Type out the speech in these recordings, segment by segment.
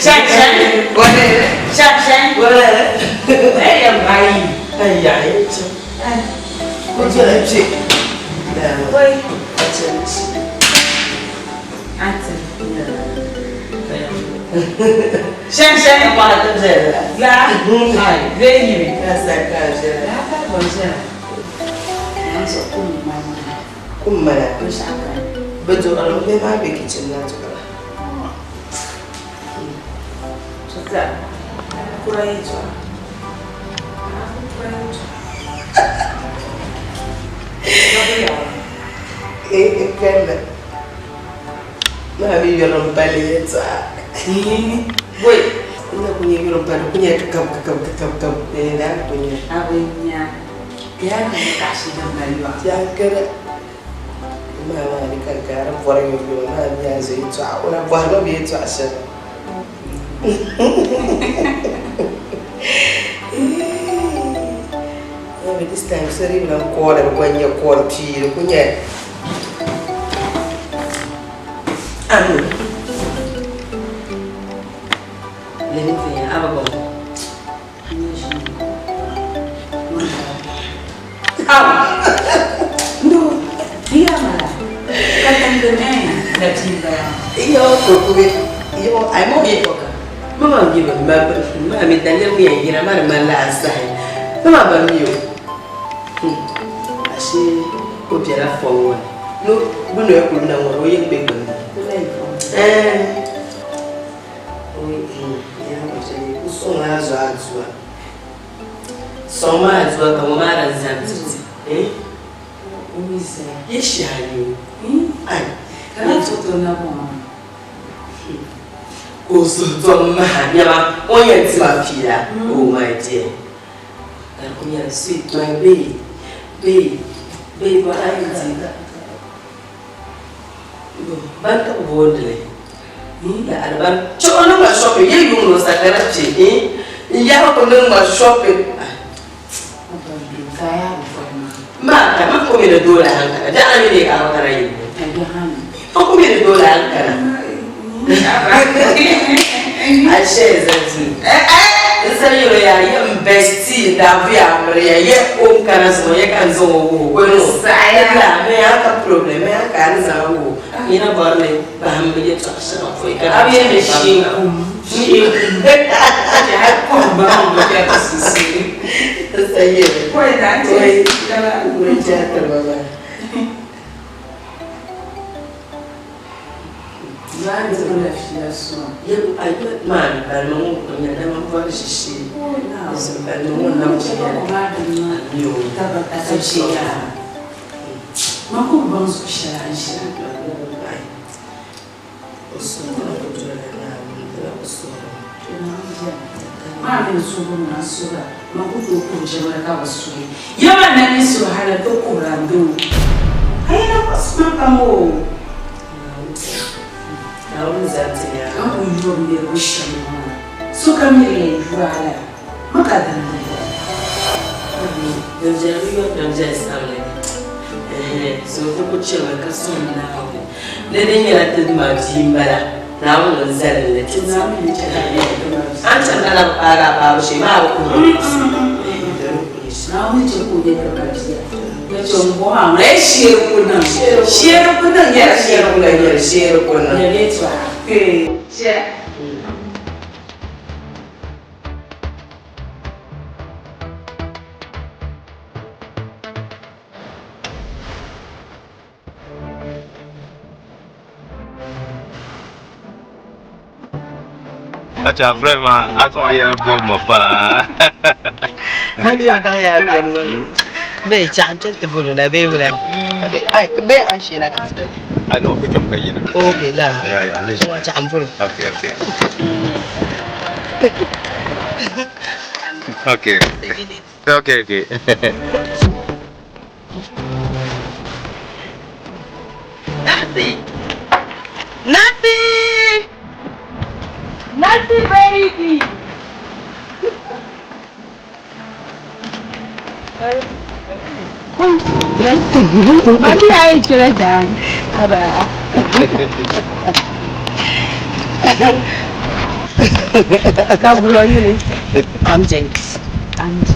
Shang. What is it? Shang. What is it? Hey, I'm buying. Hey, yeah, it's what's your lipstick? Wait. What's your lipstick? Answer. Shang. Apa tu saya? Ya. Hai, very. Rasa kerja. Apa kerja? Masuk kumana. Kumana. Usahakan. Betul kalau memang bikin lah juga. Sudah. Kurang itu. Kan Mami yolong balik ya. Woi, ini punya yolong balik punya kekam. Ini dah punya. Abinya, dia nak kasih nama dia. Jangan. Mama ni kan orang orang yolong mana dia itu. Orang baru dia itu asal. But this time, sorry, I'm calling when you call P. Punya. Anu. Leni punya apa kau? No, dia malah. Kata dia nak cinta. Iyo, kokubit. Iyo, ay mo ito ka. Mama giba, mama mitanya mo yang kira mara malasay. Mama ba miyo? Ashe, ko biara forward. No, bunu ya kuluna ngoro yang bego. Usonga azwa. Soma azwa kama mara zanzi. Umise. Yeshani. Ai, kana toto na mama. Usoto mahanya oye tima pia. Oh my dear. And kunya sweet my baby what are you doing? Banta bodle. La arban chono ma shopping ye yuno sakara che ya ko nan ma shopping kaya ma ta ko me da dole hankala da an ne ka makara yi ko me da dole hankala a she zanti sai yo ya investi da via ya ye o kana so ye kan zo wo ko no sai la me aka problem me aka za wo ina barne ba hambe ye tsasa ko ka abi me shi shi ya ko ba mo ke ta sisi sai ye ko da ce da ko ja ta baba Zani zona fiação. Eu aí mano, para não minha mãe pode xixi. Não, isso para não tinha. Eu tava associada. Mas como vamos puxar a gente? Ai. O som da cultura na pessoa. Mami subo na sura. Mas o que eu já vai acabar subindo. Eu não me sou hala tô curando. Aí não posso mais como Kamu yom de rushan so kamire juala makada donja samle so ko cewa ka son na ko le den ya ta ma jimbala na mun zalle tin na mun ta an san kana fara ba shi ma ko na mun ce ko de ka ji ya chombo ha na share kuna ya share kuna ya letwa je Acha vraiment attends bon ma pas. Hadi akaya kan be chance te bulu na be bulu ai be an shi na kan I know we can pay you. okay la Yeah, listen. wa chamfur Okay. Okay. Nothing baby Mami ai kira dan aba Kabulo yini? I'm James. And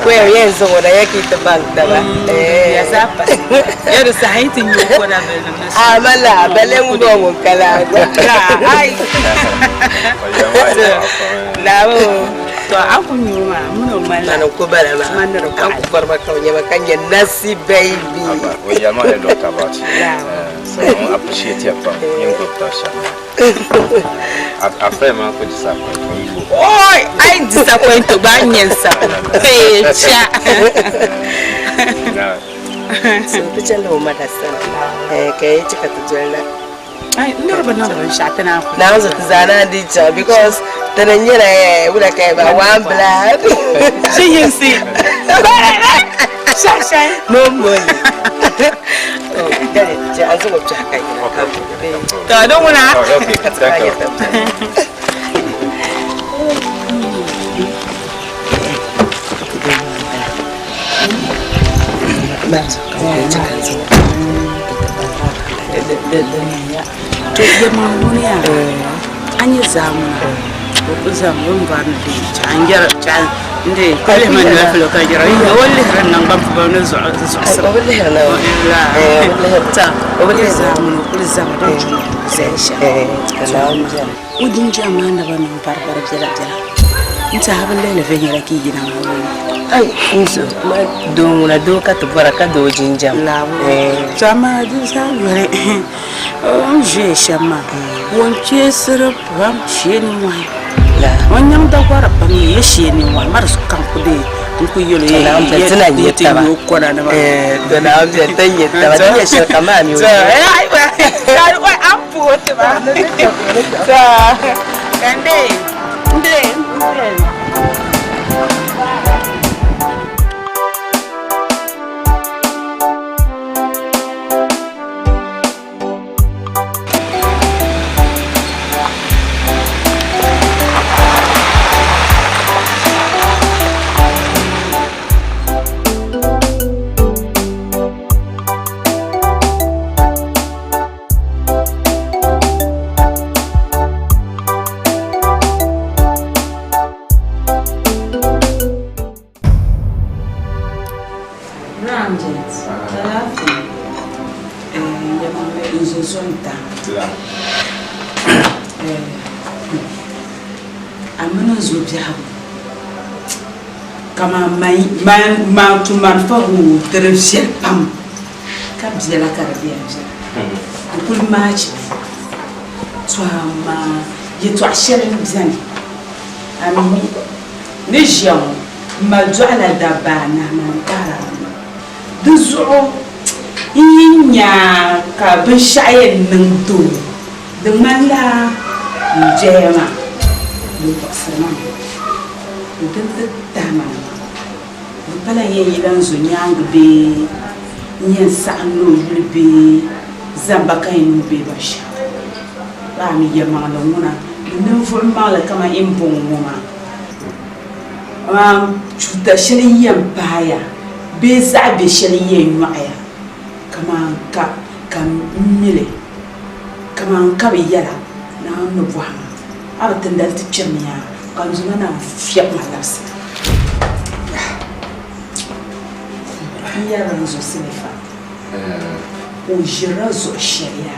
Where yes, what I get the bank. Yes, you're saying you want to be Amala, Belemu, Calaga. So I'm from you, man of Kubala, man of Kanya, Nasi baby. We are not a lot about you. So I appreciate your I feel my good disappointment. Oh, I disappoint to Banyan, so the cello, mother, okay, check out the jewelry. I never know shut up. Now the Zana did so because the Nanya would have came by one blood. See you see. Shine no money. Oh, get it. I don't want to. Ani zamu zamu ngwana changira chan ndi kale manwa flo ka jira wali ran ngam ba no zo zo wali hala wali ta wali zamu kul zamu do zesha kalam udin jamana ba no barbar jira nta haballe le fenyira ki gina ai inso ma don la do ka to baraka do jinjam chama du salore on je chama won chesere pam sheni wai la on nyam da kwara pam ye sheni wai mar su kan ku de ku yolo ye tana ye ta ba ko na ba to na am je tan ye ta ba ye shi kama mi ai ba ka wai am pu ta ba ta kande inde kama man tu man fa hu terefsia pam ka biela ka rabia ja kul match ma ye to ashel bizani ami ni jiam ma jala dabana man kara duzu inya ka bin shayen nan to de man la jema ni pasama de dama pala ye yilan zunyang be nyen sa'no yulbe zamba kainu be basha ba mi yama la muna nin fulma la kama impon muma chuta shiri yam baya be za be shiri yen maya kama ka mile kama ka be yara na no bwama abatan dal tichemiya kan zuma na fiyak malasa yaran zo sinifa o jira zo sharia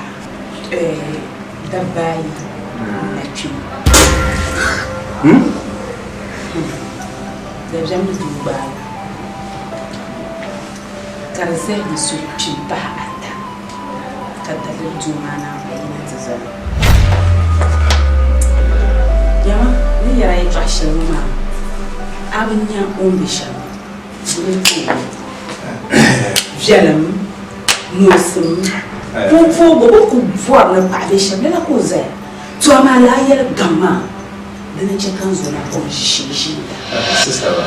da bayi na ci da jami duba karze da su ci ba ata kada da jumana bayina ta zama yama ni yara yi fashin ma abin ya ombisha Viens, nous sommes. Pour beaucoup voir ne pas les chemins la cause. Toi, malade, il y a le gamin. De ne pas qu'on soit là pour chier. C'est ça va.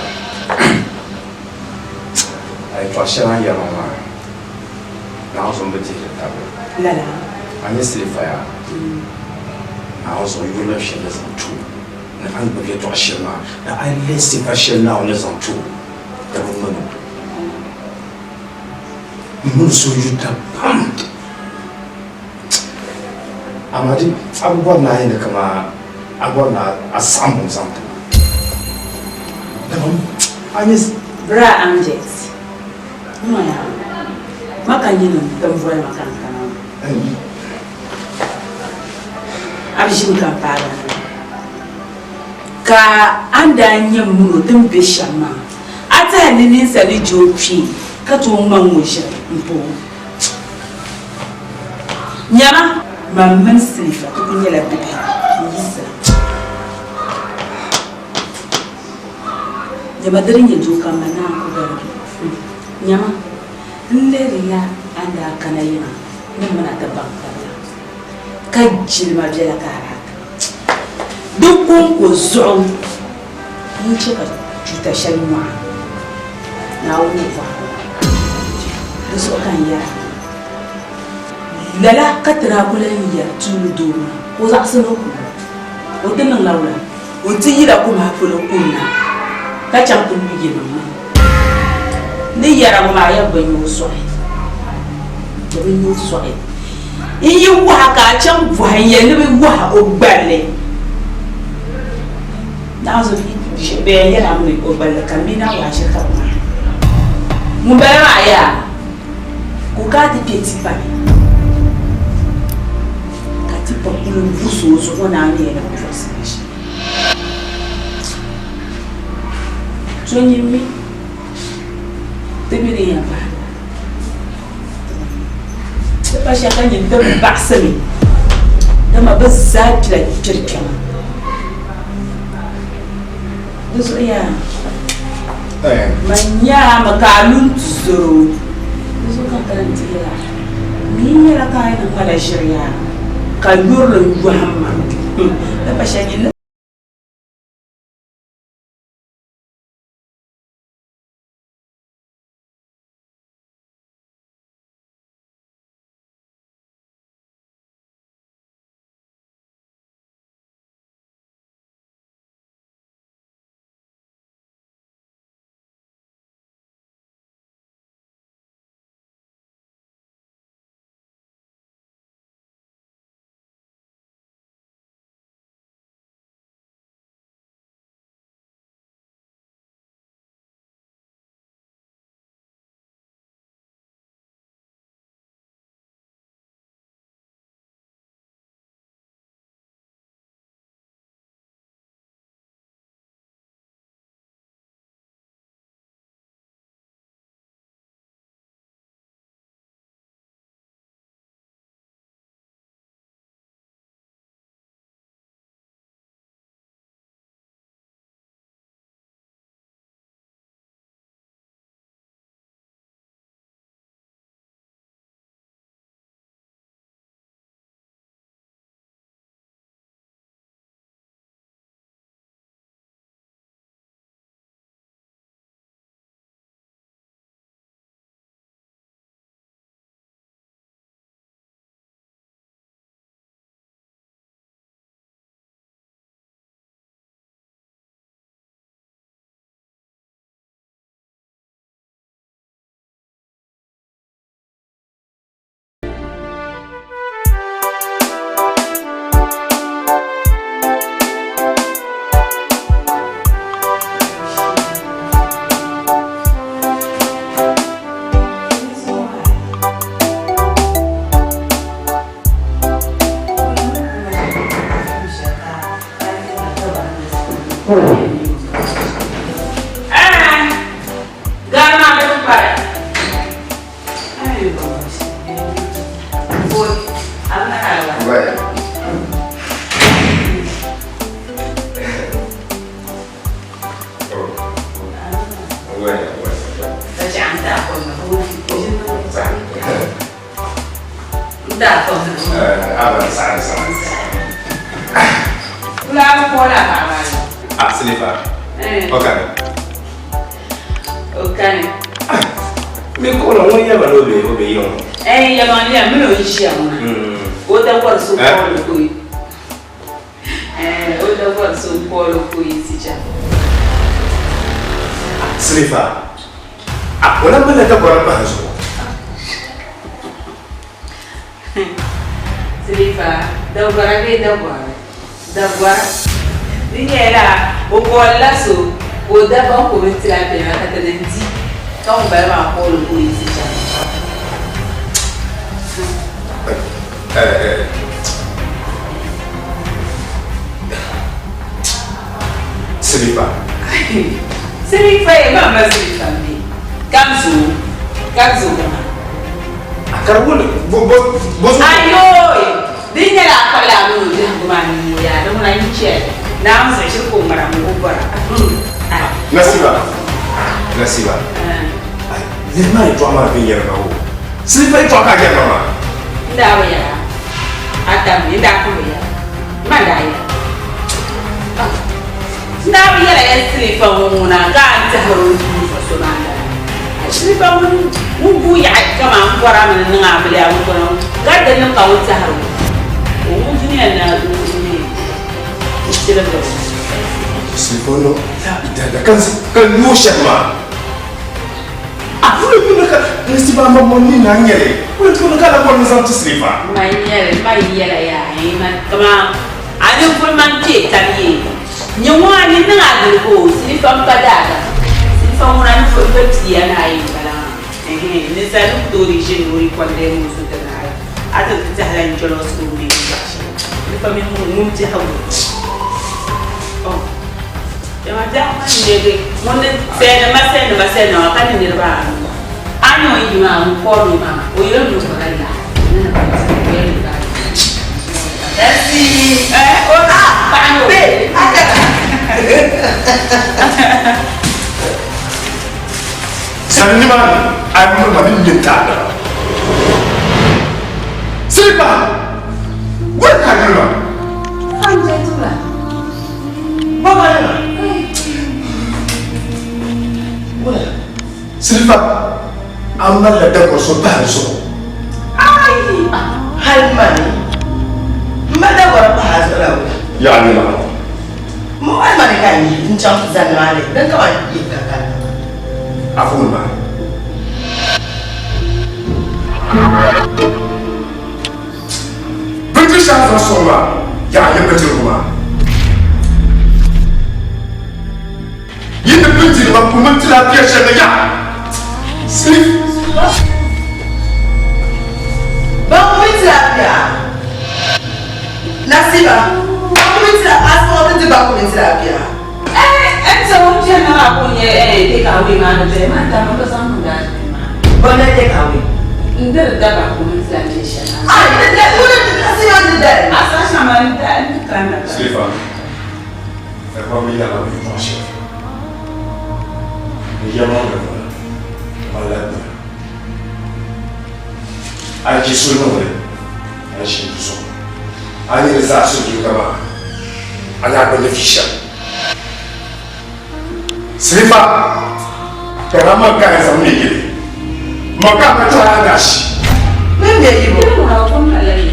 toi chéran ya mama na oso mbeti tabo lala anye silifa ya na oso yulo shele zantu na an bege toi chéran na ai laisser pas chéran na on zantu tabo mano mun so yuta pam amadi abubuwa na yin kama abubuwa na asamun zantu tabo anye bra amjet Maya, makanyino tamvua makankana. Abishim kampara. Ka anda nyamu tembe shama. Ata nini sali jopi kato mangusha mpo. Nyama mamman slifa tukunya la bibi. Yisa. Nyama dare nyejo kama na ko Nyama, nleriya anda kana yina ni mana ta bankala ka jilma jela kara dukun ko zo mun ce ka juta shalma na wani fa da so kan ya lala katra kulan ya tulu do ko za su ku o tin nan laula o ti yira kuma fulo kunna ka can kun bige nan ni yara ma ya banyo so iyi wa ka chan buhanye ni bi wa ogbale na zo bi be yara mu ogbale kamina wa shi kama mu be ma ya ku ka di peti pa ka ti pa ku buso so na ni na translation so ni mi Tebiri yang apa? Lepas yang kan yang terbaksa ni, nama besar lagi cerita. Terus ya, manya makalun tu, terus kan dia, ni lah kan yang Malaysia, kalur lu Muhammad. Lepas yang ini Mais comment on y a mal au béon? Eh, ya mani ya mino ishi ya mwana. Oda kwa so polo kui. Oda kwa so polo kui sicha. Srifa. Wala malaka bora bahaso. Srifa, dawara be dawara. Dawara. Ningela okola so oda ba ko metira pe na kata de ndi. Ka on ba ma polo kui sicha. Srifa. Srifa ya mama Srifa mi. Kamzu kama. Akarabule bozo. Ayo, dinya la pala mu de ngumani mu ya, do na nche. Na mse shiko mara mu bora. Nasiba. Le mai to ama bin yera ho. Srifa to ka ga mama. Ndawe ya. Ata mi nda ko ya. Mandai. Ndawe ya la Srifa mu na ga ta haro ni so nanda. Srifa mu bu ya kama ngwara mana nga abele ya mu kono. Ga da nan ka wuta haro. O mu jini na ni. Srifa do. Srifa no. Da kan no shema. Aku nak Nasiba mamoni na nyere. Wewe tunakala kwa mzantu Srifa. Mai yela ya. Kama ade fulman ke taliye. Nywa ni na ade ko Srifa mpadaka. Srifa muna ni fo pepsi ya na yi bala. Ne sa du do origine ori kwande mu su ta na. Ata ta hala ni jolo su ri ba. Srifa mi mu ti hawo. Oh. Jamaa jamaa ndege. Monde sena wakati ni ba. Ano yi ma ko ni ma. O yo no ko la. Na ba ta ni ba. Merci. Ora, pano. Sani man, I'm not going to get Srifa, where can you run? I'm Jetula. Mama, Srifa, I'm not let them so bad so. Hal money. Mother were a pass around. Yani na. More money can you jump than money. Then come on, you can. Afuma. British House Soma, ya Yepetuma. Yin the British of Pumatila Piasha, sleep. But wait up, Nasiba, wait up, ask for the back of Israel. So general ko ye take away man de man ta no sa mu da But let take away. Ndere da ba ko installation. Nasiba did that. Asa shaman da kana. Slifa. É para mim ela me faz. Me chama malade. A que isso não é. A gente só. A gente está subindo cama. A gente beneficia. Slifa. Para marcar essa mulher. Marcar para trabalhar gashi. Maybe you Ko na ko na la yi.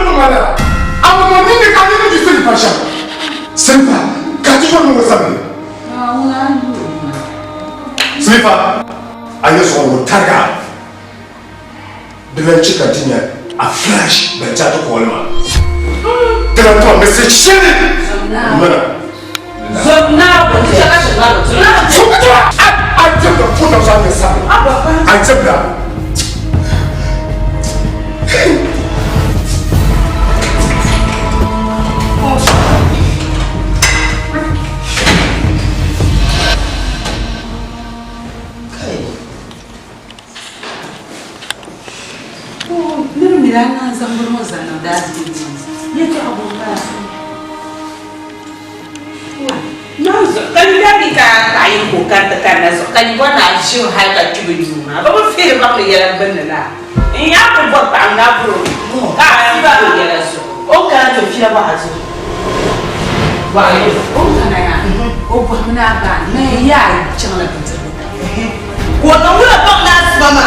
Não mala. A mamãe nem cadê no difícil para chamar. Slifa. Cadê o meu sabe? Una ndu. Slifa. A gente só não targa. Deve chegar tinha a flash da chato colma. Deve ter message share. Mana. Zona ko ta ka shaba to. I took the foot of the sun. I took that. Nuru milana zamburu mozana da zidi. Yeto abomba. Nazo kali ka kai ko kanta kana so kali wana shi haka kibiri ma ba ba fere ba ko yara banna na in ya ko ba ta na bro ka ba ko yara so o kana to fira ba hazo. wa yo o kana ya o ba na ba me ya chana pinta ko Wannan wura ba na asma ma.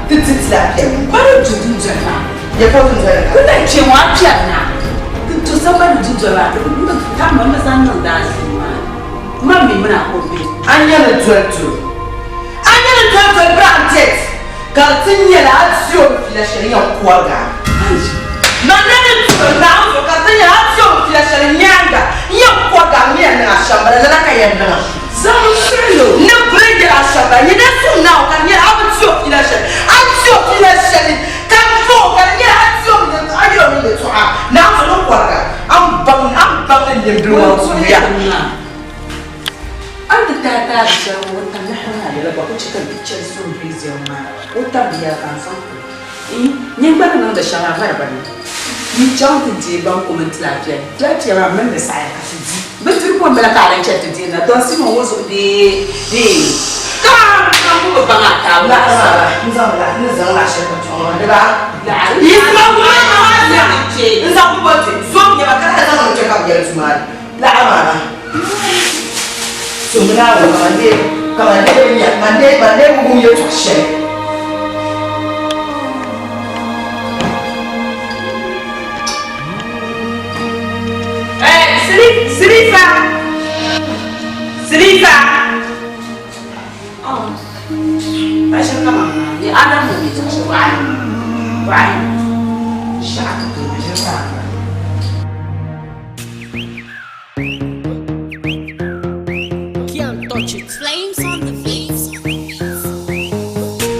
Titi lafiya. Bari jujun jana. Ya fa kun jana. Kuna cewa fiyanna. To sama da jujjara. Ta mamma san nan da su ma. Mami muna kofi. An yana tuwatu. An yana tuwatu branches. Kartin yana atsiyo fila shari'a kuwaga. Mandane tuwatu na kartin yana atsiyo fila shari'a iya kuwaga miya na shambara na ka yana. Zamu shelo. Ne brege la shambara ni da sunna ka ni atsiyo fila shari'a. Atsiyo fila shari'a. Kan fo ka ni atsiyo ni ayo ni to a. Na so kuwaga. Am bang ni blue ya. Anta tata bisha wata nahana da ba ku cika picture so busy ma wata biya kan san ku ni ba nan da shara ba ba ni chauti je ban comment lafiya ma men da sai ka ji bitir ko bela ka ran chat je na don si mo wozo de ka mu ba ga ta La ni zan la shi ko to da ba la yi ma ku ma na ce in za ku ba ce zo ne ba kada zan mu ce ka biyar su ma la amana Sumina wa mande mugu ye twashe. Silifa. Oh. Basha kama ni Adam mu ta shi wai. Shaka to basha kama. Flames on the beats.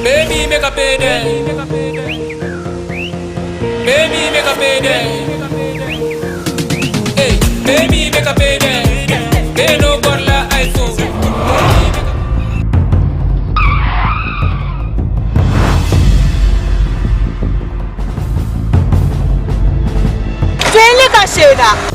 Baby, make a payday. Baby, make a payday. Hey, baby, make a payday. They no got la iPhone. Twende kasheda.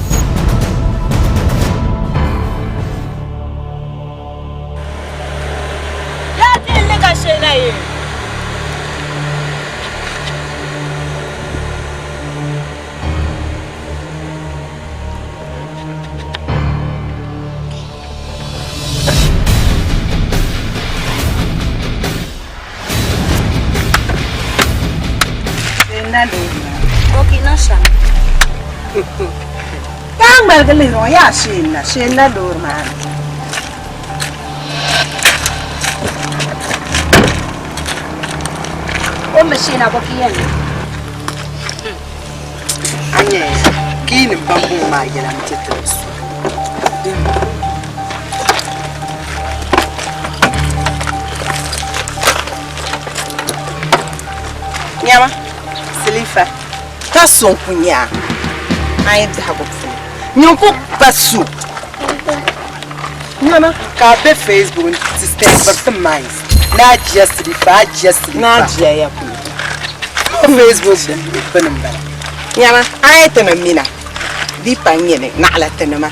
Okay, na siya. Kang balgaliro ya shin na dorman. O machine aboki yan. Anye kini bambu ma yana mutitus. Nyama Silifa tason kunya ayi hago fu nyonko basu nyama ka be Facebook system but mais na just na jiya ya ku Facebook benin ba nyama ayi tana mina di panyene na ala tana ma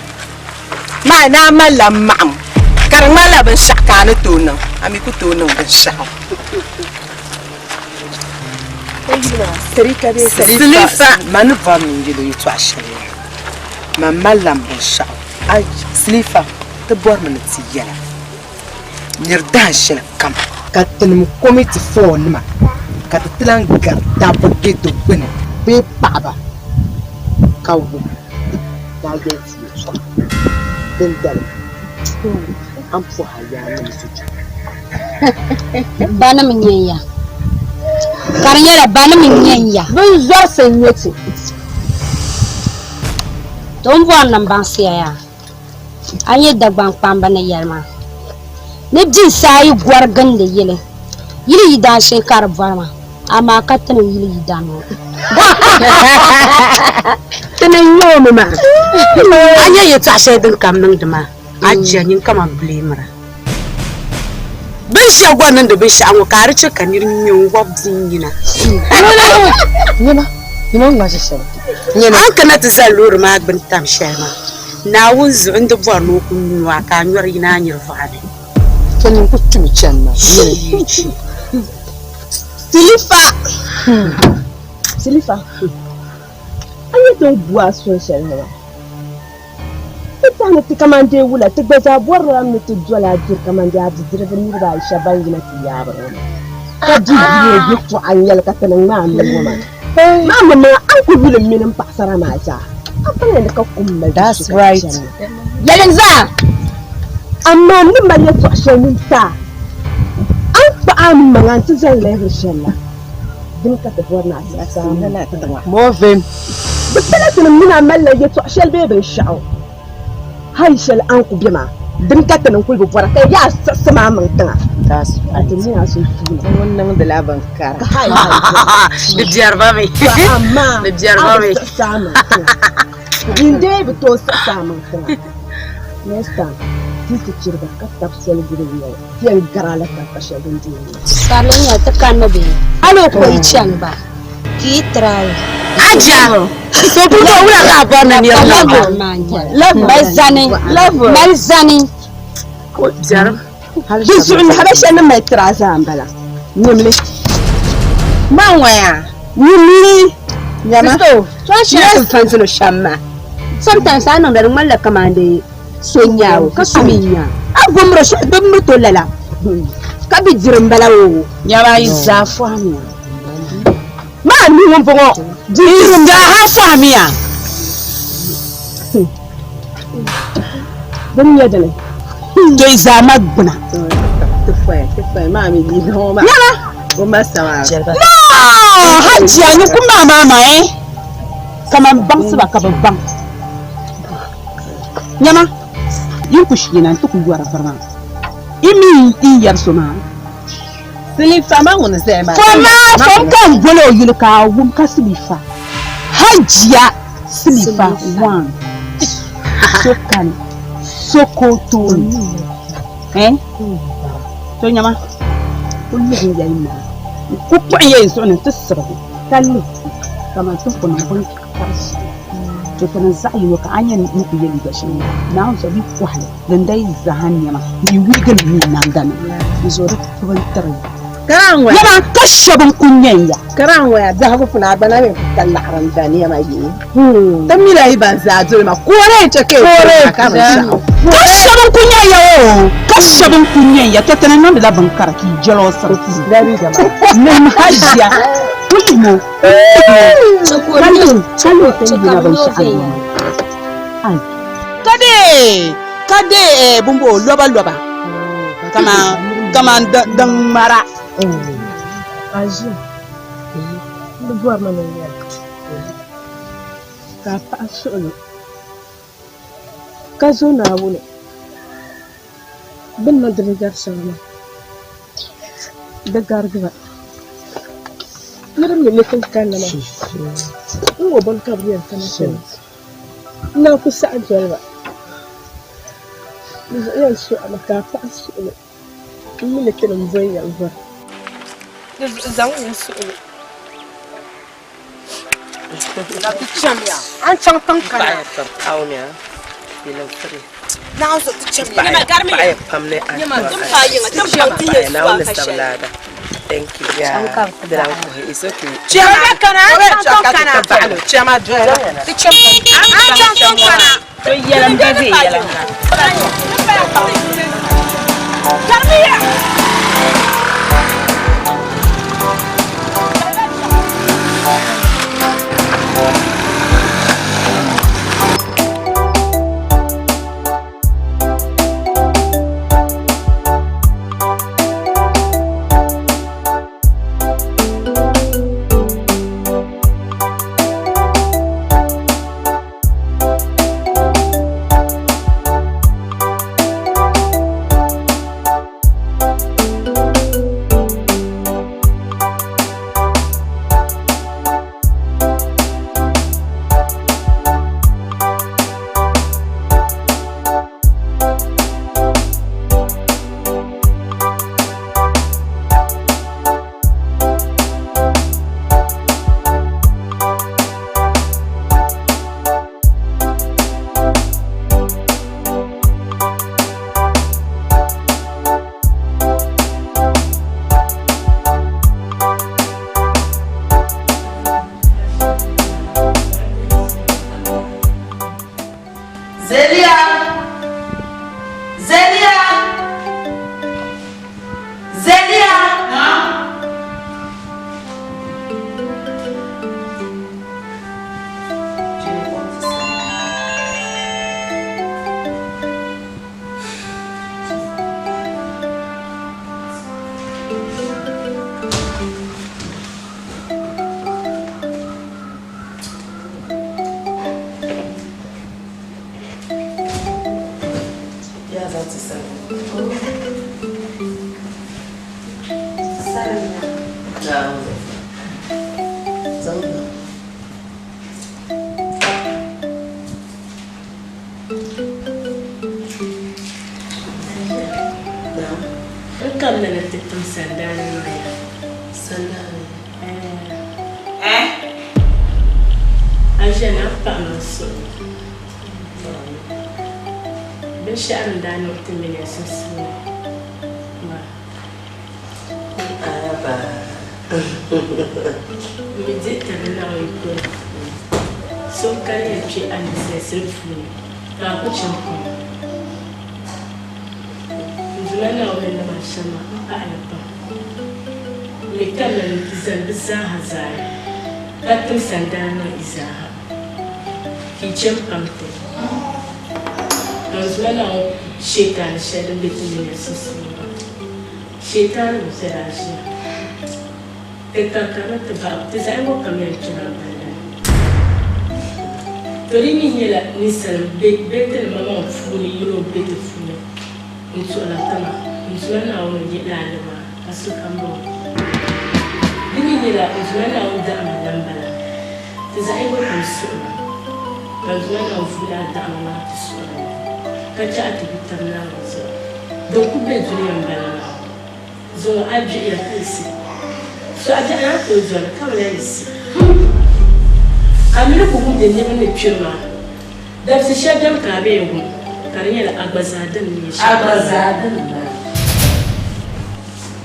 na malam ma'am karan malaban shakana tonan ami ku tonan ban shaka Silifa manu va mingido yitu ashiri mamalam insha ai Silifa ta bor mana tiyana nirda shil kam katin mu committee for nima katilan gar da bage to bene be baba kawu da ga tiyo den dal am fo haya na su Bana minyenya. Karinyera bana minyenya. bin zo sanyoti Don buwan nan ban siya ya. An yi dagban kwamba na yarma. Ni jin sayi gwargan da yile. Yili yi dan shekar barma. Amma ka tanin yili yi dan no. tanan yo ma Anya ya tashe din kam nan da ma. Ajiya nin kama blemra. Bin shi agwa nan da bin shi an wakari ce kanir nyon gwabzin yina. Nima ngwa shi An kana ta zan lura ma bin tam shema. Na wunzu inda buwar no kun wa ka nyor yina nyir fade. tanin ku tumi channa Silifa ayi to bua so shelwa tani ti kamande wula ti gbaza borra mi ti jola dir kamande adi dir ni ba Aisha bangina ti yaba ka di yi to anyal ka tanan ma mi goma ma an ku wula min pasara ma ja afan da ka kumma that's right Yalan za amma ni ma ya to shenin ta an fa an mangan ti zan level shella din ka ta borna sa moving بس من عمل يتو عشان بيبي الشعو هاي شل أنكو بيما دمكت نقول بفرق يا سمع من تنا that's الدنيا سويتنا wannan da laban kara هاي Bidiyar mami. أما Bidiyar mami. سامع تنا عندي بتوس سامع تنا نستا تيجي تشرب كتاب سل جديد تيجي كرالك كشيء جديد Salon ya ta kanabe. Alo ko ichan ba. Ki trawo. Aja. So bugo wula ka ba na ni Love Malzani. Ko jar. بيزعل هبش أنا ما يترازان بلا نملي ma waya نملي يا ما Yes. فانزلو شمع Sometimes I know that malla kamande sonyawo kasuminya. أقوم رش دم توللا كبي جرم بلا و nyama izafu amia ما نيوم بقى da hafu amia دم يدني to izama gbuna تفاي ما عمي دي هو وما سوا hajiya ni kuma mama kaman bang su ba ka babban nyama yin ku shi nan to ku gwara farma imi iyar su ma سليفة ما هو نسمع fom kan golo yul ka wum ka silifa hajiya silifa one sokan sokoto to nyama كل حاجة يما ku kwaye so ne tsira kalli kama tun kun kun karshi to kana zai wa ka anyan muku yeli da shi na so bi ku hal dan dai zahan yama ni wigan ni nan dan ni zo da kuban tare كران ويا yana kashabin kunyan ya كران ويا ذهب فينا بنا كلا حرام ثانية ما يجي تمي لا يبان زادول ما كورة تكي كورة kashabin kunyan ya o kashabin kunyan ya tatana nan da ban karaki jalo sarki nan hajiya kulimo kallo ta yi na ban sha'ani ai kade bumbo loba kama dan mara Aji, buat mana ya? Kapa asal, kazuna wule, benar derajat sama, degar juga. Mereka melihat kan nama, ini bukan kabrian kan sih. Nak kusah jual ba? Ini soal kapa asal, ini lekin umbai yang ber. Zang su'ulu. An can tankana. Aunia. Filan fure. Na zo ta ce Ba ya pamne an. dum fa yin a tan fanti ya Na suwa wani ka she. sablada. Thank you. Yeah. Da ran ko it's okay. Chama kana an can tankana. chama joya Ti ce an can tankana. to yalan da zai yalan Tarbiya. Zelia! Zelia! Zelia! Shaitan shed a bit in your system. Shaitan was a Raja. The Kakarata Baptist, I will come here to Rabbi. Torini Hila Nissan, better mamma of fully, you know, better fully. Into a latama, into an hour of Yelama, as to come on. Dimila is when I would damn Lambala. Tis I will consume. But when I would damn to swallow. Kacha bitamna zo do kube juri ambala zo aji ya pesi so aja na to zo na kamala isi amire ko hunde ne ne twirma da se shadam ka be hu karinya la agbazadan ne shi agbazadan na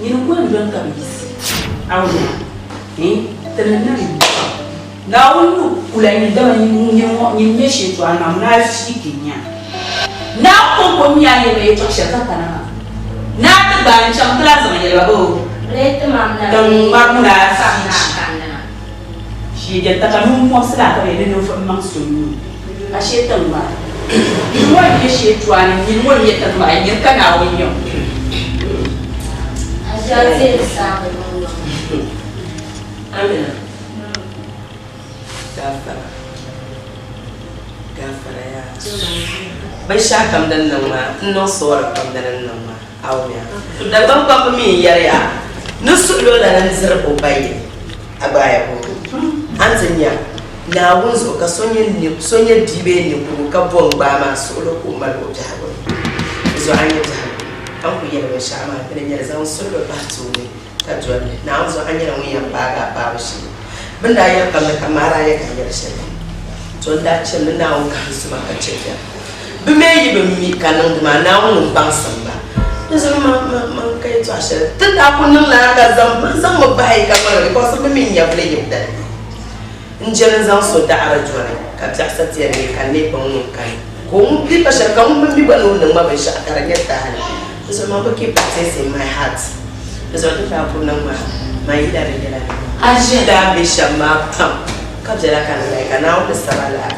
ni ko ndo ka bisi awu tanana na wonu kula ni da ni shi to ana na shi kinya na ko mi ya yele to shaka kana na ta ban cham kla zama yele babo rete mamna dan marmuna sa na kana shi je ta kanu mo sala ka yele no fa mang sunu a she tan ma ni mo ye she twani ni mo ye tan ma ni kana wo nyo a ja se sa ko amina gafara ya bai sha kam dan nan ma no sora kam dan nan ma awya da ban kwa mi yarya no su lo da nan zirbo bai abaya ko an zanya na wunzo ka sonye dibe ne ko ka bon ba ma so lo ko mal ko jago zo an yi jago an ku yarwa sha ma da yar zan so lo ba to ne ka jone na wunzo an yi ran yan ba ga ba shi banda ya kamara ya kan yar shi to da cin na wun kan su ma ka ce ya Bimei bimi kanang ma na wong bang samba. Eso ma kai to ashe. Tanda ko nang la ka zam mo bai ka ma ko so bimi ya ble yimda. Njelen zan so da ara jore ka ta sati ne kan ne bon kan. Ko mu bi ka shar ka mu bi ba no nang ma ba sha ka ranya ta hali. Eso ma ba ke practice in my heart. Eso ta ko nang ma ida re dela. Ashe da bi shama tam. Ka jela kan la ka na o sala la.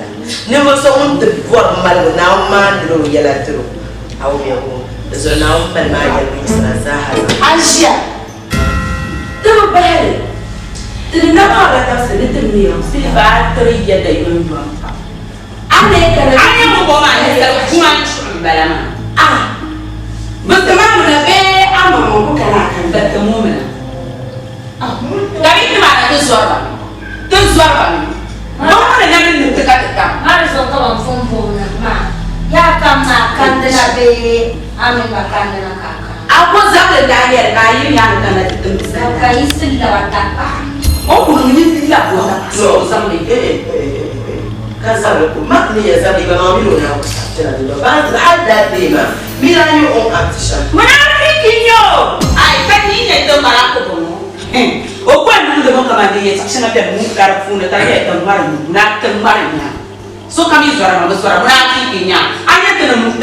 Never saw on the board mal now man do yela tro aw me ko so now man ma ya bi sa ha Asia to bahel to na ma ba ta se de mi on si ba to ya da yon do ane ka ane mo bo ma ne sa ku an chu bala ma ba ta ma na be ama mo ko kana kan ba ta mo mena da bi ma na to zorba Mama na namin nung teka-teka. Mariso ka bang fumfuna, ma. Yakam na kanda na be, amin ba kanda na kaka. Ako zaɓe da hanyar na yin yana da na jikin bisa. Ka yi sin da wata ba. O kuru ni tila ko na. So zaɓe ka zaɓe ko ma ni ya zaɓe ba ma milo na wata. Tira da ba za a da de ma. Mila yi on atisha. Mana fikin yo. Ai kan ni ne da mara ko bono. O kwa ndu de mo kama de yesa shana pia mu kara funa ta ya ta mara na ta mara nya so kami zora ma zora mura ki nya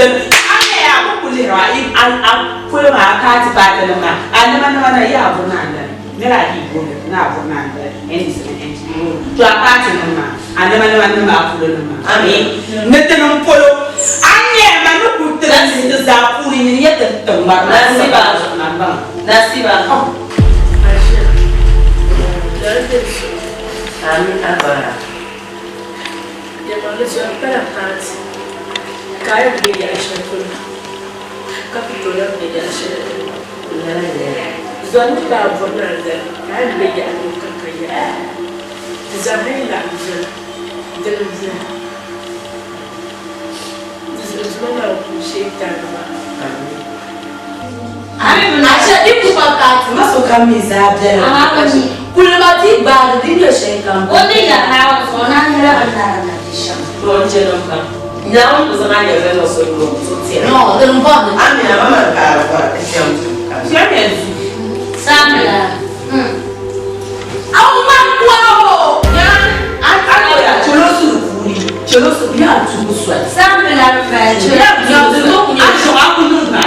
dan anya ya ko kulira an ko ma ka ti ba da ma an na ya bu na da ne la di ko na bu na da en to a ka ti ma an na ma ku da ma ami ne te no polo anya ma no ku tra ni da za ku ni ya ta ma nasiba Amin abara. Demande sur la partie. Kaya bege ashakula. Kapitola bege ashakula. Zoni ba bonarda. Kaya bege anuka kaya. Zamela zona. Delza. Zona kushitana. Acha ikupakati masokamiza bya. Kulimati ba dinyo sheka. Onde ya hawa zona ngira bandara na disha. Ronje nomka. Nyawo kuzama ya zeno so ko sotia. No, the mbona. Ami na mama ka kwa kiamu. Siame zu. Samela. Au mambo. Ya, ata ya cholosu kuri. Cholosu ya tukuswa. Samela fa. Ya zo kunya so akunu na.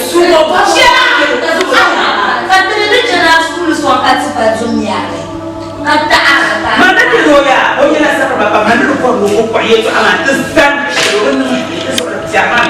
Sumo ba. Wakati pa duniani kata apa mana ke roya o yana saka baba mana ko ko ko yeto ama tsan shiro ni so da jama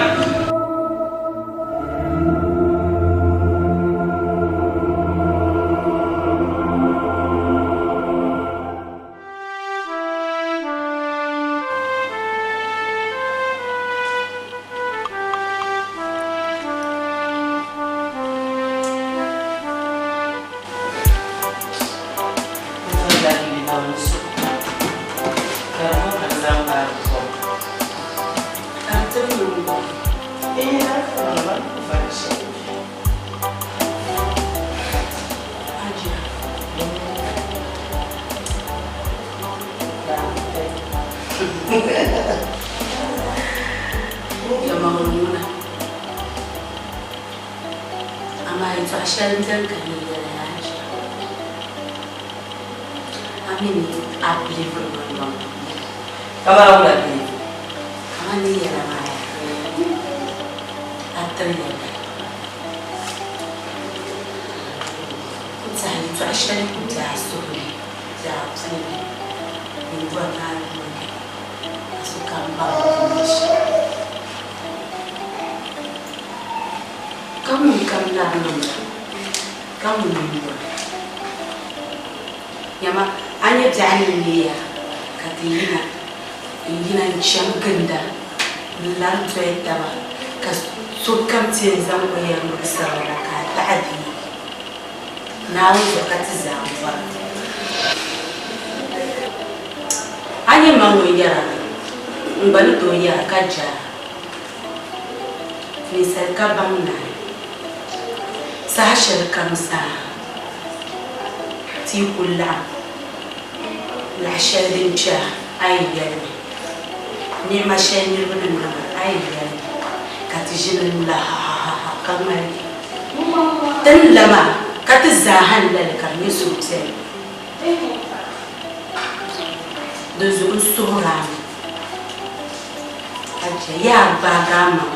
Yama anya jani niya katina ingina nchanganda lanto etaba kas sukam tsenza ngoya ngusara ka taadi nawo zakati zamva anya mango yara mbali to ya kaja ni sarka bamna sashar kamsa تيقول العشاء دنجا أيام نعم شان يبون النمر أيام كتجين الله كمل تنلما كتزاهن للكرني سوتين دزون سوران أجا يا باغاما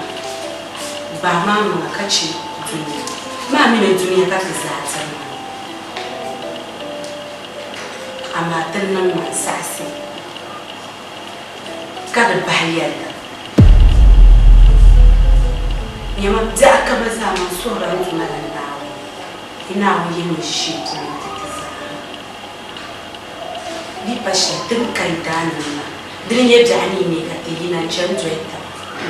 باماما كتشي الدنيا ما من الدنيا كتزاتنا أما تنم ساسي كذا بحيانا يا مبدأ كبزا منصورة نجمة للناو إناو يمشي دي باشا تنكايدانا دين يبدعني نيكاتينا جنجويتا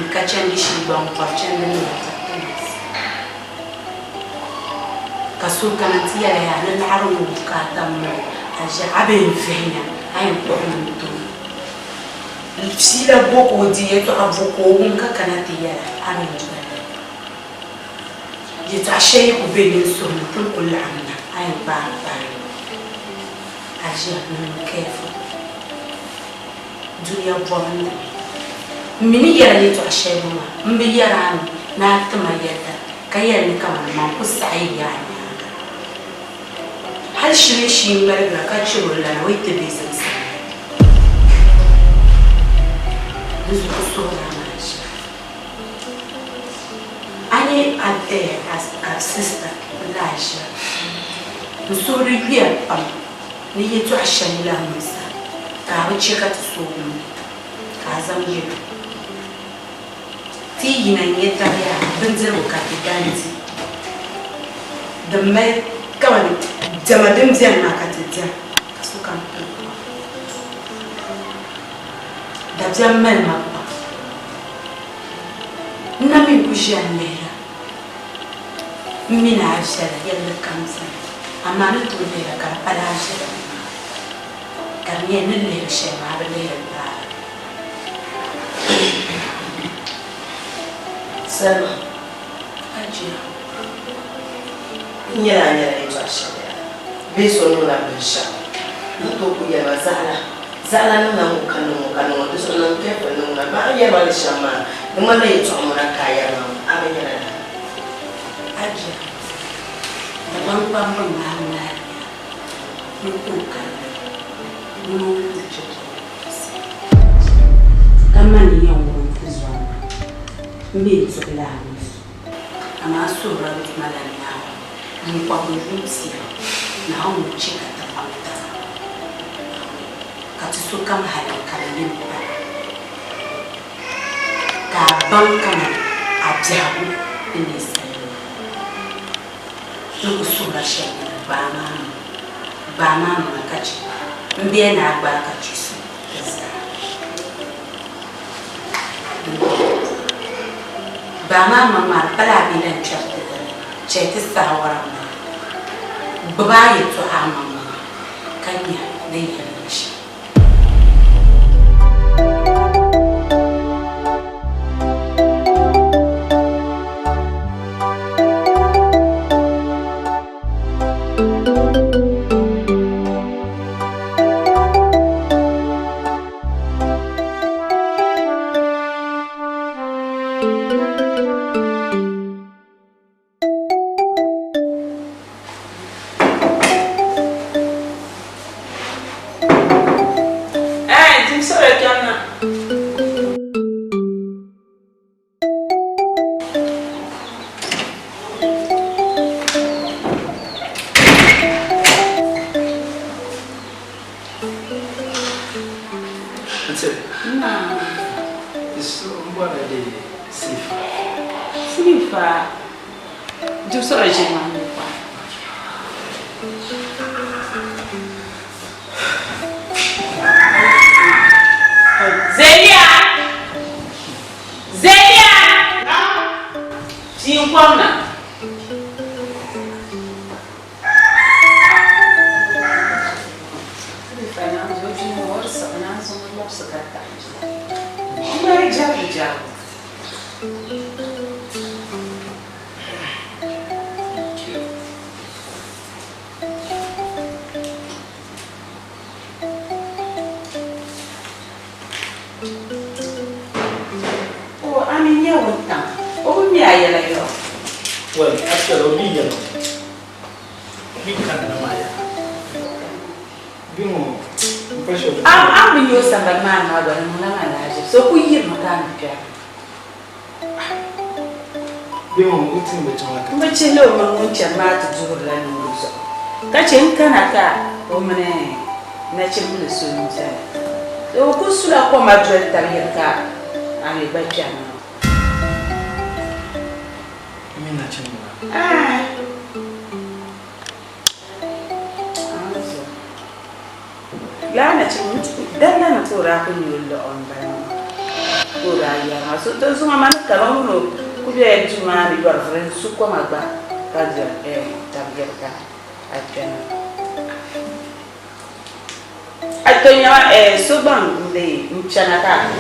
نكاتشان يشي بانقواتشان نيكا كسو كانت يالا نعرو كاتامو أجابين فينا هاي بقولتو الفسيلة بوكو ديتو أبوكو ونكا كانت يالا أنا جبالي يتعشي وبين السنة كل عمنا هاي باربار أجابنا كيفو دنيا بوامنا من يالا يتعشي بوا مبيران ناكتما يالا كيالا كمان ما قصعي يعني هل شريشي مرقنا كاتشو ولا نويت بيزنس نزل الصورة ماشي as sister Elisha. The story here, ni yetu ashanila musa. Ka cheka tsogu. Ka zamje. Ti yina yeta ya benzer bukatidanti. The men kawan jamadem zia makatija. Kasuka mtu. Da jamal mapa. Nami kujianera. Mina ashara yalla kamsa. Amana tudera ka para ashara. Kamiye nille shema bele ba. Selma. Ajia. Nyera ito ashara. Biso nuna bisha. Nto kuyema zala nuna mukano biso nuna kefe nuna ba yema lishama. Numa ito amuna kaya na amenyera. Ajia. Pampa mama. Nukuka. Kama ni yangu mfuzwa. Mimi tsolani. Amasura malani yawo. Ni kwa kuvusi. Na hao mchika tafauta. Katiso kama hali ka banka ajabu ni sayo. Tuko sura shani bana makachi. Mbie na agba kachiso. Bana mama pala bilan chapte. Chete sawara. Baba yetu mama. Kanya deyanishi. Well, actually, obedience. Big kind of Maya. I'm in your standard man, mother, and so we hear Madame Pierre. But you know, when you are to do land, catch him Kanaka, woman, naturally soon said. They will put Sula for my dread Tarian car, and a bad channel. Lana dan na tura ko ni lo on ba tura ya so to so mama ka lo no ku be juma ni bar friend su ko magba ka ja tabiya ka atonya so ban de mchana ka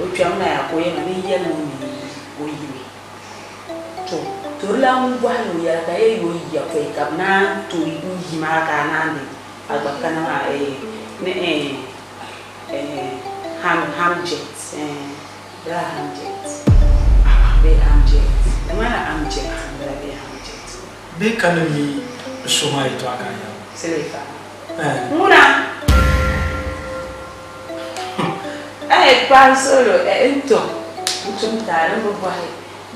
o twam na ya ko ye na ni ye no ni o yi to la mu ba no ya ka ye yo ya ko ka na to yi ma ka na ni Albacana ham jets bra ham jets be ham jets the man ham jets bra be ham jets be can me show my to akanya selefa muna pansolo ento mtumtana mbobaye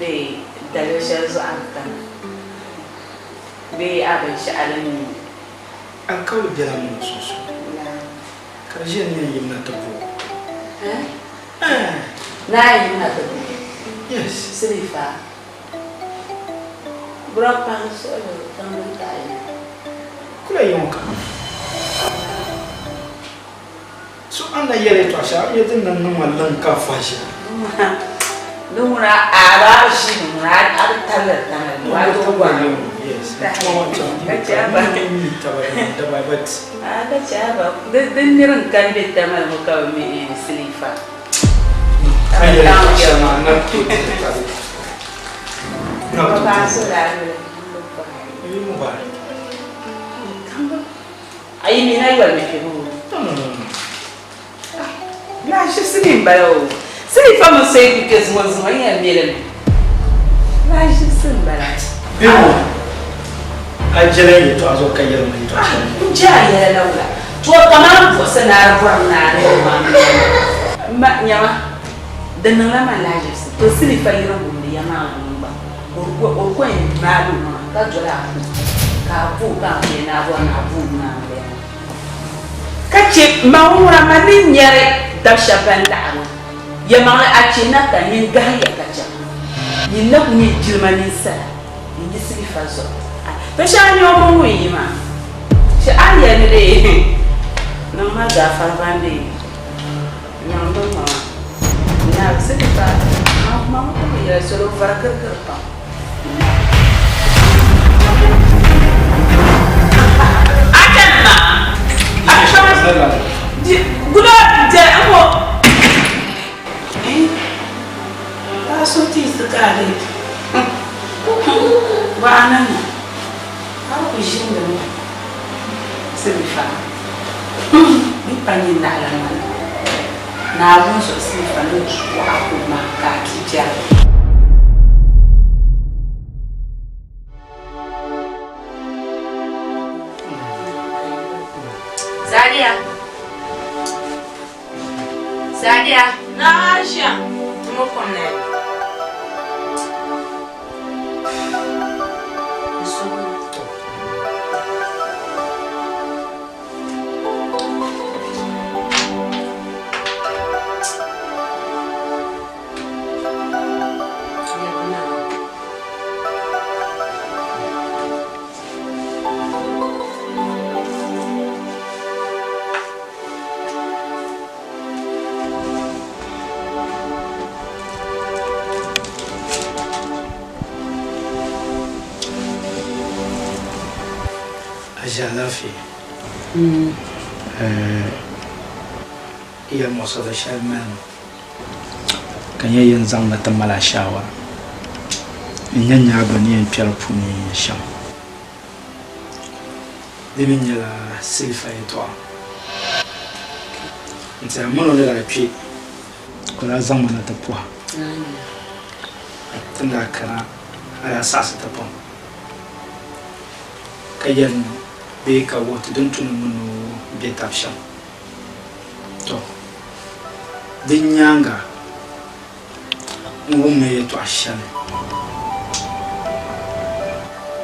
be daga shazu anta be abin sha'alin an kawo jira mun soso karshen ne yin na tabo na yin na tabo yes silifa bro pan solo tambo tai kula yin ka so an na yare to sha yadin nan nan wallan ka fashi Nura ara shi nura ar talar wa to ba yes mo wancan ka ce ba da ba bat ka ce ba dan nirin kan bi da mal muka mi silifa ai ya sama na to na ba so da ni mu ba ai mi na yi wal mi ke mu la shi silin ba yo silifa mo sai ke zuwa zuwa ya mele la shi sin ba biwo ajere to azo kayar mai to ja ya laula to kamar ko sana gwarna ne ma nyama dan nan lama laje to silifa yiro bundi ya ma ba ko en malu ma ka jola ka fu ka ne na bo na fu na be kace mawura manin yare da shaban da ya ma a ce na ka yin gaya kace yin na ku ni jilmanin sa yin silifa zo to sha ni o mo yi ma shi aya ne de na ma ga fa bande na ndo ma na silifa ma ko ya solo fara kar pa atanna akshama gula je amo ta so ti su kare ba nan ha ku shin da mu silifa ni pani na la na abun so silifa no wa ku ma ka ki ja Sadia, Nasha, mo konne. Jalafi. Iya mosa da shalman. Kan yayin zan na ta mala shawa. In yanya ba ni en piar puni sham. Dibin yala silifa eto. Nta mono le la pi. Ko la zan mana ta puwa. Tunda kana aya sasa ta pon. Kayan be ka wotu don tunu munu be tapshan to din nyanga ngume to ashan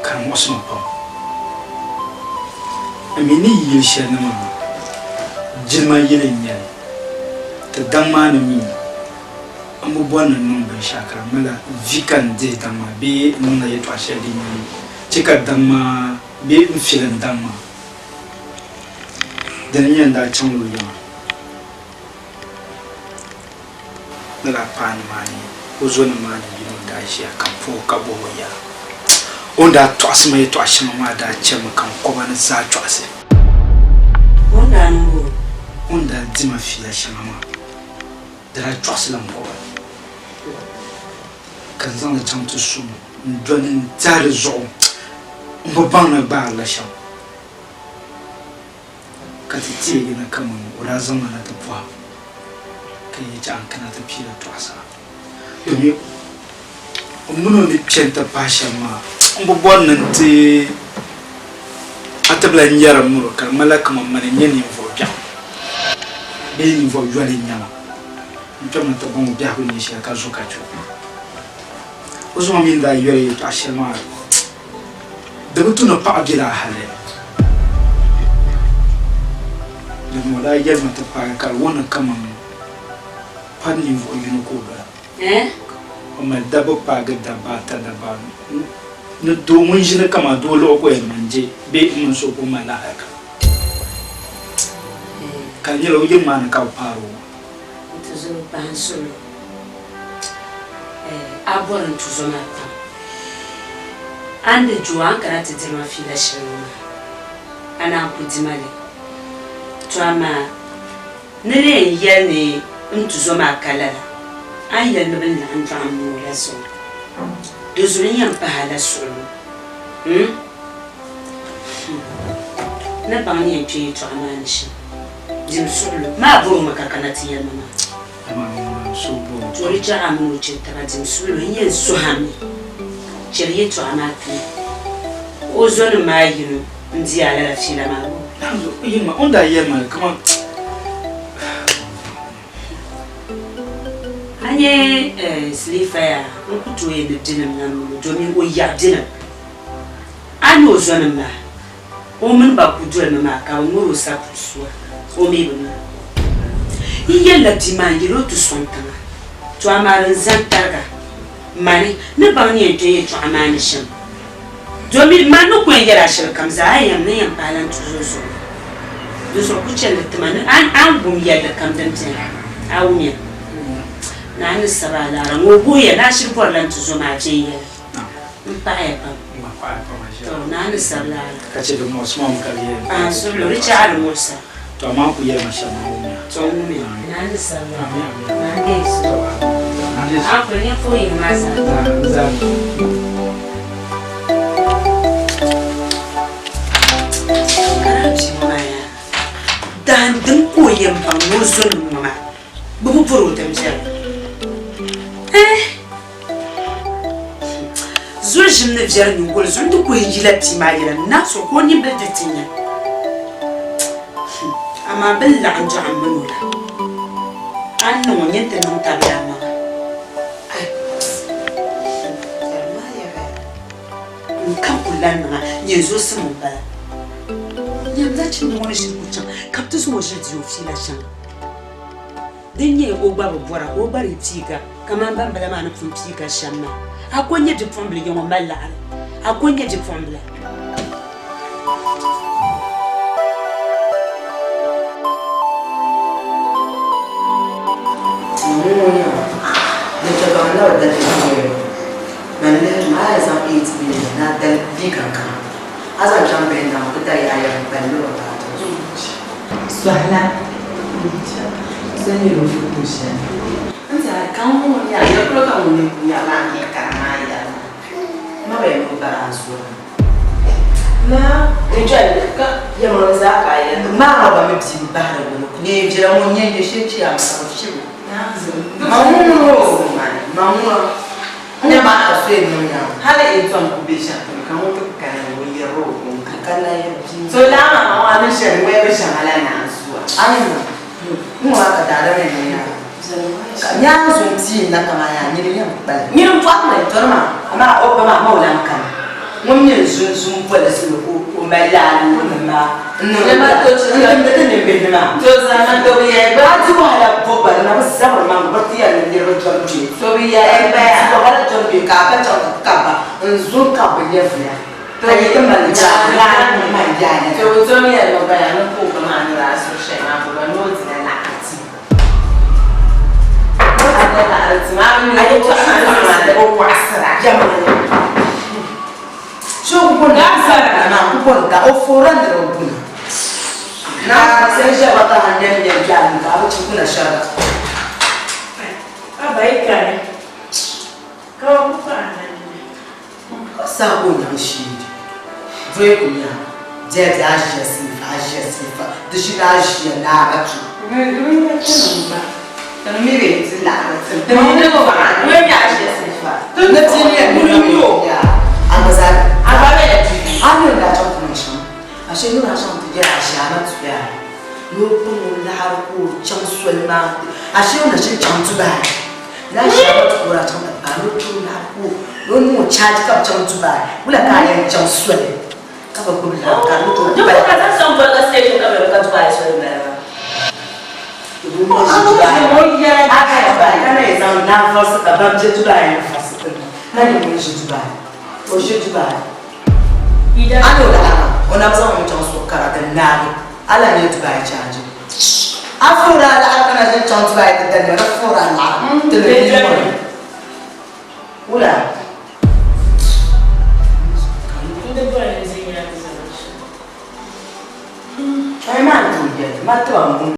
kan wasma pa amini yishan ma jirma yilin yan ta damma na mi amu bonan non ban shakar mala vikan de damma be nuna yeto ashan din ni cika damma be filin damma da nyen da chan lu yo la pan mani ozona mani yo da shi kan fo ka bo ya onda to asma to ashima ma da chem kan ko ban za to ase onda no onda dima fila shima ma da to aslam bo kan zan da chan to su don zar zo mo ban na ba la sham katiti na kama ura zama na tafuwa kai ya ci an kana tafiya tuwasa domin muna da centa fashin ma abubuwan nan te a tabla nyara muro kalmala kama mani nyani mvobya beni mvobya le nyama mpya mna tabongo bya ko ni shi ka zo ka chu Uzuma min da yore to ashema. Da mutu na pa abila hale. Da mo da yel mata pa kal wona kama pan ni vo yino ko ba. O ma da bo pa ga da ba ta da ba. No do mun jina kama do lo ko en manje be mun so ko ma la ka. Kan yelo yin man ka paro. Tuzo ban solo. Aboran tuzo na ta. Ande juan kana tetima fila shiruma. Ana kudimale. Tuama nene yene ntuzo ma kalala. Aya no ben la ntamu la so. Dozuri yam pahala solo. Na bani entwe tuama nishi. Jim solo ma buru makakana tiya mama. Tori jara mu chitara jim solo yen suhami. Cheriye tuama ti. Ozonu ma yinu ndi ala la fila ma. Namzo yima onda yema kama Anye slifa ya nkutu ye dinam na mu domi o ya dinam. Ani ozonu ma. O mun ba kudu ma ka o sa kusua. O mi bana. Iye la dimangi lo tu sontanga. Tu amara zantaga. Mani ne ba ni ente tu amani sham. Domi manu ko ngera shir kamza ayam ne yam palan tu zo. Doso ku chelle tmani an bum ya da kam dan tin. Awunya. Na ni sabala ran wo boye na shir por lan tu zo ma je ya. Mpa ya pa. Mpa ya pa ma je. To na ni sabala. Ka ce da mo small kariye. Ah so lo Richard Musa. To ma ku yema shama wunya. To mu na ni sabala. Na ni so. Aku ni fo yi masa. Dan dun koyen ban wursun mama bubu furu tamjar zuwa jimna biyar ni gol zuwa da koyen jilatti ma yana na so ko ni bada tinya amma balla an ji ammanula an nan yanta nan ta biya ma kan kullan na yanzu sun mun ba yamza cin wani shi kucin kapta su wajen jiyo fila shan din yi ogba babuwara ko bari tiga kamar ban bala ma nufin tiga shan ma akwai yadda fambula yawan mallahar akwai yadda fambula Azan champion na kita ya pelu apa tu? Suara, seni lufutusha. Anza kamu ya kalau kamu ni punya lagi karena ya, mana yang bukan asal. Nah, kerja yang mana saya ya, mana apa mesti bahar dulu. Ni jera munya je sih yang sama sih. Mau. Ni mana asal ni ya? Hal itu yang kubisah. Kamu tu kan wiro. So lama ma wani shan wai ba shan ala na suwa ayin mu aka dare ne ya nya so ti na kama ya ni ne ba ni ru fa mai torma amma o ba ma maulan kan mun ne sun fa da su ko mala mun ma ne ma to ci da ne be ma to zaman to ya ba ti wala ko ba na ba sabar ma ba ti ya ne ro to ci to ya ba ya ko ba to bi ka ka to ka ba nzu ka ba ya fa Tadi kembali jalan memandang. Sebetulnya lo bayang aku kemana lah susah aku bangun tidak nakati. Ada lah semalam ada tuan ada puasa jaman. So pun dasar anak aku pun tak oforan terupun. Nah saya siapa tahan yang jalan kau cukup nasar. Apa ikan? Kau bukan. Sabu yang sih. Kuya je da sifa da shi da shi na ga tu Dumi ya ce ba. dan mi be ti la na tin Da mun ne ba. Dumi ya ce sifa. na tin ya ni ya amaza Aba ya ti. anu da ta kuma shi ashe ni na san ti ya shi ana tu ya no ko la har ko chan sul na ashe na shi chan tu ba na shi ba tu ra chan tu na ku lo mu charge ka chang Dubai wala ka ya chang swede ka ba ku la ka lo tu Dubai ka ta son ba ka station ka ba ka Dubai so na Dubai kana eza na force ka ba je Dubai na force na ni mo je Dubai o je Dubai ida ano la ona besoin de chance pour caractère nani ala ni Dubai charge afura la kana je chance Dubai de na fura la de le Oula. Ai, ma tu, ma tu,